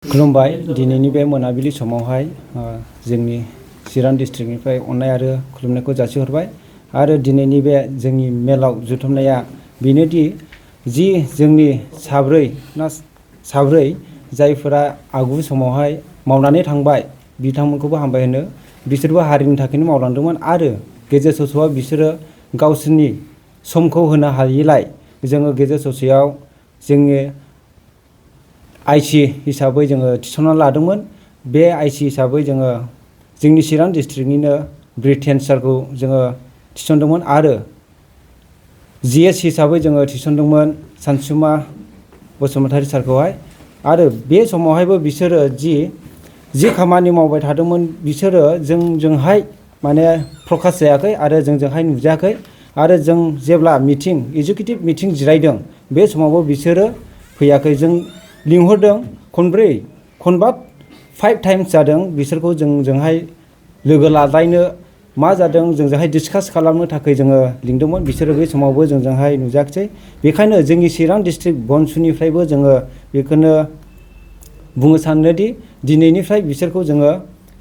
खुलुमबाय। दिनैनि बे मोनाबिलि समावहाय जोंनि चिरां डिस्ट्रिक्टनिफ्राय अननाय आरो खुलुमनायखौ जासिहरबाय। आरो दिनैनि बे जोंनि मेलाव जुथुमनाया बेनोदि जि जोंनि साब्रै जायफोरा आगु समावहाय मावनानै थांबाय बिथांमोनखौबो हामबाय होनो। बिसोरबो हारिनि थाखायनो मावलांदोंमोन आरो गेजेर ससेयाव बिसोरो गावसोरनि समखौ होनो हायिलाय जोङो गेजेर ससेयाव जोंनि आइसि हिसाबै जोङो थिसनना लादोंमोन। बे आइसि हिसाबै जोङो जोंनि चिरां डिस्ट्रिक्टनिनो ब्रिटेन सारखौ जोङो थिसनदोंमोन आरो जिएस हिसाबै जोङो थिसनदोंमोन सानसुमा बसुमतारी सारखौहाय। आरो बे समावहायबो बिसोरो जि खामानि मावबाय थादोंमोन बिसोरो जोंजोंहाय माने प्रकास जायाखै आरो जोंजोंहाय नुजायाखै। आरो जों जेब्ला इजुकेटिभ मिटिं जिरायदों बे समावबो बिसोरो फैयाखै। जों लिंहरदों खनबा 5 टाइम्स जादों बिसोरखौ जोंजोंहाय लोगो लालायनो मा जादों जोंजोंहाय डिसकास खालामनो थाखाय जोङो लिंदोंमोन। बिसोरो बे समावबो जोंजोंहाय नुजायाखिसै। बेखायनो जोंनि चिरां डिस्ट्रिक्ट बनसुनिफ्रायबो जोङो बेखौनो बुंनो सानोदि दिनैनिफ्राय बिसोरखौ जोङो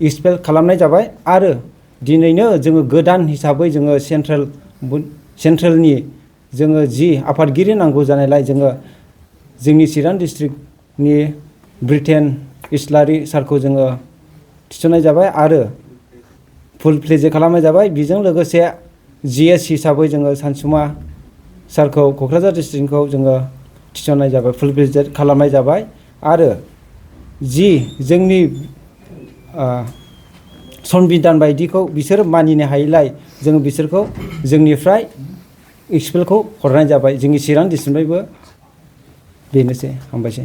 एक्सपेल खालामनाय जाबाय। आरो दिनैनो जोङो गोदान हिसाबै जोङो सेन्ट्रेलनि जोङो जि आफादगिरि नांगौ जानायलाय जोङो जोंनि चिरां डिस्ट्रिक्टनि ब्रिटेन इस्लारि सारखौ जोङो थिसननाय जाबाय आरो फुल प्लेजे खालामनाय जाबाय। बेजों लोगोसे जिएस हिसाबै जोङो सानसुमा सारखौ क'क्राझार डिस्ट्रिक्टखौ जोङो थिसननाय जाबाय, फुल प्लेजे खालामनाय जाबाय। आरो जि जोंनि संबिधान बायदिखौ बिसोर मानिनो हायिलाय जोङो बिसोरखौ जोंनिफ्राय एक्सपेलखौ हरनाय जाबाय। जोंनि चिरां डिस्ट्रिक्टनिफ्रायबो बेनोसै। हामबायसै।